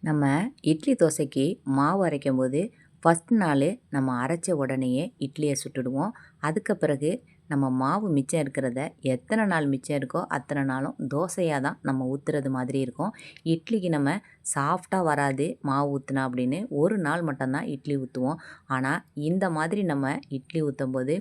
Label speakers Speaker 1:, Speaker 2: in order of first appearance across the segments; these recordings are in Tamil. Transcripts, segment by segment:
Speaker 1: நம்ம இட்லி தோசைக்கு மாவு அரைக்கும்போது ஃபஸ்ட் நாள் நம்ம அரைச்ச உடனேயே இட்லியை சுட்டுடுவோம். அதுக்கு பிறகு நம்ம மாவு மிச்சம் இருக்கிறத எத்தனை நாள் மிச்சம் இருக்கோ அத்தனை நாளும் தோசையாக தான் நம்ம ஊற்றுறது மாதிரி இருக்கும். இட்லிக்கு நம்ம சாஃப்டாக வராது மாவு ஊற்றுனா அப்படின்னு ஒரு நாள் மட்டும்தான் இட்லி ஊற்றுவோம். ஆனால் இந்த மாதிரி நம்ம இட்லி ஊற்றும் போது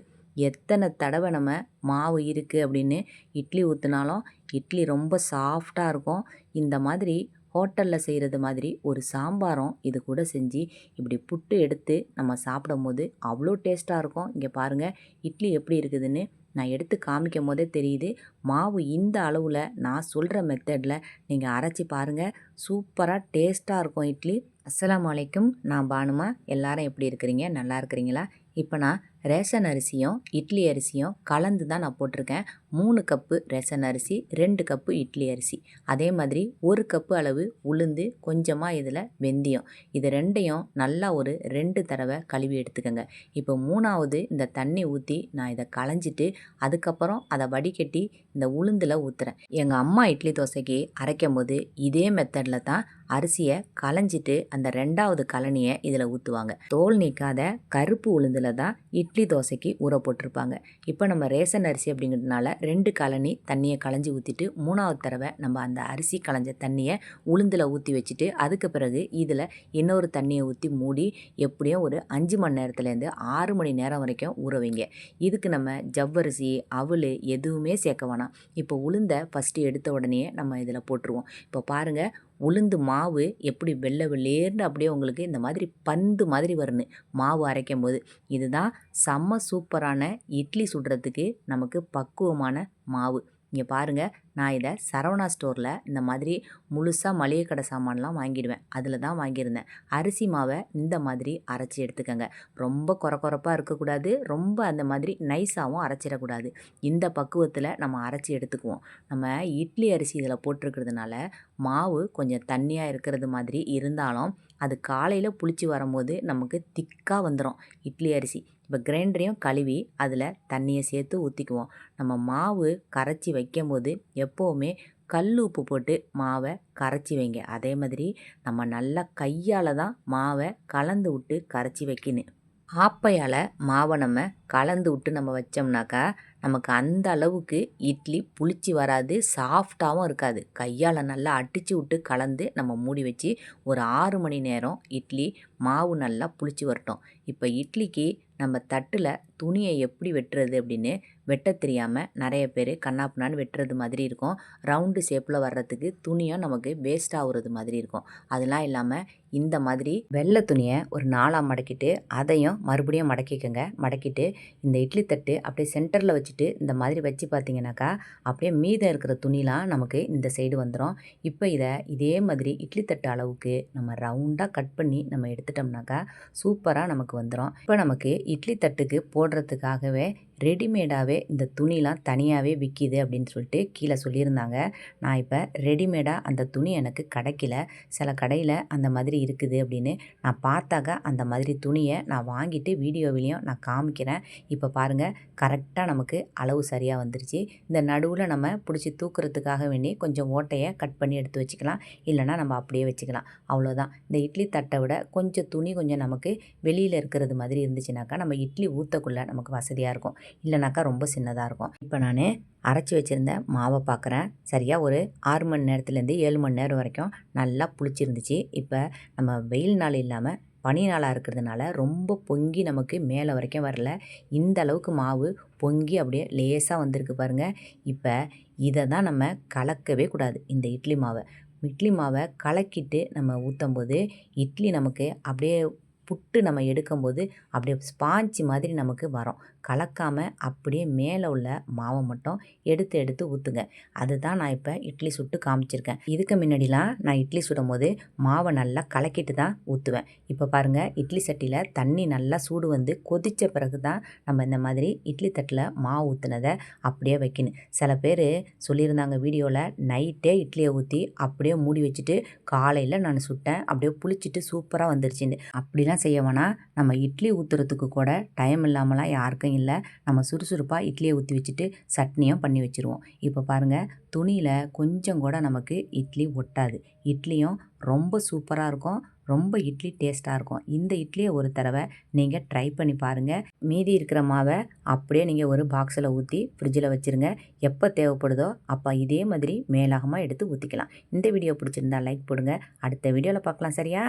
Speaker 1: எத்தனை தடவை நம்ம மாவு இருக்குது அப்படின்னு இட்லி ஊற்றினாலும் இட்லி ரொம்ப சாஃப்டாக இருக்கும். இந்த மாதிரி ஹோட்டலில் செய்கிறது மாதிரி ஒரு சாம்பாரும் இது கூட செஞ்சு இப்படி புட்டு எடுத்து நம்ம சாப்பிடும்போது அவ்வளோ டேஸ்ட்டாக இருக்கும். இங்கே பாருங்கள் இட்லி எப்படி இருக்குதுன்னு நான் எடுத்து காமிக்கும் போதே தெரியுது. மாவு இந்த அளவில் நான் சொல்கிற மெத்தடில் நீங்கள் அரைச்சி பாருங்கள், சூப்பராக டேஸ்ட்டாக இருக்கும் இட்லி. அஸ்ஸலாமு அலைக்கும், நான் பானுமா. எல்லாரும் எப்படி இருக்கிறீங்க? நல்லா இருக்கிறீங்களா? இப்போ நான் ரேஷன் அரிசியும் இட்லி அரிசியும் கலந்து தான் நான் போட்டிருக்கேன். 3 கப்பு ரேஷன் அரிசி, 2 கப்பு இட்லி அரிசி, அதே மாதிரி 1 கப்பு அளவு உளுந்து, கொஞ்சமாக இதில் வெந்தயம். இது ரெண்டையும் நல்லா ஒரு 2 தடவை கழுவி எடுத்துக்கோங்க. இப்போ 3வது இந்த தண்ணி ஊற்றி நான் இதை களைஞ்சிட்டு அதுக்கப்புறம் அதை வடிகட்டி இந்த உளுந்தில் ஊற்றுறேன். எங்கள் அம்மா இட்லி தோசைக்கு அரைக்கும் போது இதே மெத்தடில் தான் அரிசியை களைஞ்சிட்டு அந்த 2வது கழனியை இதில் ஊற்றுவாங்க. தோல் நீக்காத கருப்பு உளுந்தில் தான் இட்லி தோசைக்கு ஊற போட்டிருப்பாங்க. இப்போ நம்ம ரேஷன் அரிசி அப்படிங்கிறதுனால 2 கழனி தண்ணியை களைஞ்சி ஊற்றிட்டு 3வது தடவை நம்ம அந்த அரிசி களைஞ்ச தண்ணியை உளுந்தில் ஊற்றி வச்சுட்டு அதுக்கு பிறகு இதில் இன்னொரு தண்ணியை ஊற்றி மூடி எப்படியும் ஒரு 5 மணி நேரத்துலேருந்து 6 மணி நேரம் வரைக்கும் ஊற வைங்க. இதுக்கு நம்ம ஜவ்வரிசி அவல் எதுவுமே சேர்க்க வேணாம். இப்போ உளுந்தை ஃபஸ்ட்டு எடுத்த உடனே நம்ம இதில் போட்டுருவோம். இப்போ பாருங்கள் உளுந்து மாவு எப்படி வெள்ளை வெள்ளேர்னு அப்படியே உங்களுக்கு இந்த மாதிரி பந்து மாதிரி வரணும் மாவு அரைக்கும் போது. இதுதான் செம்ம சூப்பரான இட்லி சுடுறதுக்கு நமக்கு பக்குவமான மாவு. இங்கே பாருங்கள், நான் இதை சரவணா ஸ்டோரில் இந்த மாதிரி முழுசாக மளிகை கடை சாமான்லாம் வாங்கிடுவேன். அதில் தான் வாங்கியிருந்தேன். அரிசி மாவை இந்த மாதிரி அரைச்சி எடுத்துக்கோங்க. ரொம்ப கொரப்பாக இருக்கக்கூடாது, ரொம்ப அந்த மாதிரி நைஸாகவும் அரைச்சிடக்கூடாது. இந்த பக்குவத்தில் நம்ம அரைச்சி எடுத்துக்குவோம். நம்ம இட்லி அரிசி இதில் போட்டிருக்கிறதுனால மாவு கொஞ்சம் தண்ணியாக இருக்கிறது மாதிரி இருந்தாலும் அது காலையில் புளிச்சு வரும்போது நமக்கு திக்காக வந்துடும் இட்லி அரிசி. இப்போ கிரைண்டரையும் கழுவி அதில் தண்ணியை சேர்த்து ஊற்றிக்குவோம். நம்ம மாவு கரைச்சி வைக்கும் போது எப்போவுமே கல் உப்பு போட்டு மாவை கரைச்சி வைங்க. அதே மாதிரி நம்ம நல்லா கையால் தான் மாவை கலந்து விட்டு கரைச்சி வைக்கணும். ஆப்பையால் மாவை நம்ம கலந்து விட்டு நம்ம வச்சோம்னாக்கா நமக்கு அந்த அளவுக்கு இட்லி புளிச்சு வராது, சாஃப்டாகவும் இருக்காது. கையால் நல்லா அடித்து விட்டு கலந்து நம்ம மூடி வச்சு ஒரு 6 மணி நேரம் இட்லி மாவு நல்லா புளிச்சு வரட்டும். இப்போ இட்லிக்கு நம்ம தட்டில் துணியை எப்படி வெட்டுறது அப்படின்னு வெட்ட தெரியாமல் நிறைய பேர் கண்ணாப்புனான்னு வெட்டுறது மாதிரி இருக்கும். ரவுண்டு ஷேப்பில் வர்றதுக்கு துணியும் நமக்கு வேஸ்ட் ஆகுறது மாதிரி இருக்கும். அதெல்லாம் இல்லாமல் இந்த மாதிரி வெள்ளை துணியை ஒரு 4ஆக மடக்கிட்டு அதையும் மறுபடியும் மடக்கிக்கோங்க. மடக்கிட்டு இந்த இட்லி தட்டு அப்படியே சென்டரில் வச்சுட்டு இந்த மாதிரி வச்சு பார்த்தீங்கன்னாக்கா அப்படியே மீதம் இருக்கிற துணிலாம் நமக்கு இந்த சைடு வந்துடும். இப்போ இதே மாதிரி இட்லி தட்டு அளவுக்கு நம்ம ரவுண்டாக கட் பண்ணி நம்ம எடுத்துட்டோம்னாக்கா சூப்பராக நமக்கு வந்துடும். இப்போ நமக்கு இட்லி தட்டுக்கு போடுறதுக்காகவே ரெடிமேடாகவே இந்த துணிலாம் தனியாகவே விற்கிது அப்படின்னு சொல்லிட்டு கீழே சொல்லியிருந்தாங்க. நான் இப்போ ரெடிமேடாக அந்த துணி எனக்கு கிடைக்கல. சில கடையில் அந்த மாதிரி இருக்குது அப்படின்னு நான் பார்த்தாக்க அந்த மாதிரி துணியை நான் வாங்கிட்டு வீடியோவிலையும் நான் காமிக்கிறேன். இப்போ பாருங்கள், கரெக்டாக நமக்கு அளவு சரியாக வந்துருச்சு. இந்த நடுவில் நம்ம பிடிச்சி தூக்குறதுக்காக வேண்டி கொஞ்சம் ஓட்டையை கட் பண்ணி எடுத்து வச்சுக்கலாம். இல்லைனா நம்ம அப்படியே வச்சுக்கலாம். அவ்வளோதான். இந்த இட்லி தட்டை விட கொஞ்சம் துணி கொஞ்சம் நமக்கு வெளியில் இருக்கிறது மாதிரி இருந்துச்சுனாக்கா நம்ம இட்லி ஊற்றக்குள்ளே நமக்கு வசதியாக இருக்கும். இல்லைனாக்கா ரொம்ப சின்னதாக இருக்கும். இப்போ நான் அரைச்சி வச்சுருந்த மாவை பார்க்குறேன். சரியாக ஒரு 6 மணி நேரத்துலேருந்து 7 மணி நேரம் வரைக்கும் நல்லா புளிச்சிருந்துச்சு. இப்போ நம்ம வெயில் நாள் இல்லாமல் பனி நாளாக இருக்கிறதுனால ரொம்ப பொங்கி நமக்கு மேலே வரைக்கும் வரல. இந்த அளவுக்கு மாவு பொங்கி அப்படியே லேசாக வந்திருக்கு பாருங்கள். இப்போ இதை தான் நம்ம கலக்கவே கூடாது. இந்த இட்லி மாவை கலக்கிட்டு நம்ம ஊற்றும்போது இட்லி நமக்கு அப்படியே புட்டு நம்ம எடுக்கும்போது அப்படியே ஸ்பாஞ்ச் மாதிரி நமக்கு வரும். கலக்காமல் அப்படியே மேலே உள்ள மாவை மட்டும் எடுத்து ஊற்றுங்க. அதுதான் நான் இப்போ இட்லி சுட்டு காமிச்சிருக்கேன். இதுக்கு முன்னாடிலாம் நான் இட்லி சுடும் போது மாவை நல்லா கலக்கிட்டு தான் ஊற்றுவேன். இப்போ பாருங்கள், இட்லி சட்டியில் தண்ணி நல்லா சூடு வந்து கொதித்த பிறகு தான் நம்ம இந்த மாதிரி இட்லி தட்டில் மாவு ஊற்றுனதை அப்படியே வைக்கணும். சில பேர் சொல்லியிருந்தாங்க வீடியோவில், நைட்டே இட்லியை ஊற்றி அப்படியே மூடி வச்சுட்டு காலையில் நான் சுட்டேன் அப்படியே புளிச்சிட்டு சூப்பராக வந்துருச்சுன்னு. அப்படிலாம் அப்படிலாம் செய்ய வேணாம். நம்ம இட்லி ஊற்றுறதுக்கு கூட டைம் இல்லாமலாம் யாருக்கும் இல்லை. நம்ம சுறுசுறுப்பாக இட்லியை ஊற்றி வச்சுட்டு சட்னியும் பண்ணி வச்சுருவோம். இப்போ பாருங்கள், துணியில் கொஞ்சம் கூட நமக்கு இட்லி ஒட்டாது. இட்லியும் ரொம்ப சூப்பராக இருக்கும். ரொம்ப இட்லி டேஸ்ட்டாக இருக்கும். இந்த இட்லியை ஒரு தடவை நீங்கள் ட்ரை பண்ணி பாருங்கள். மீதி இருக்கிற மாவை அப்படியே நீங்கள் ஒரு பாக்ஸில் ஊற்றி ஃப்ரிட்ஜில் வச்சுருங்க. எப்போ தேவைப்படுதோ அப்போ இதே மாதிரி மேலாகமாக எடுத்து ஊற்றிக்கலாம். இந்த வீடியோ பிடிச்சிருந்தா லைக் போடுங்க. அடுத்த வீடியோவில் பார்க்கலாம். சரியா?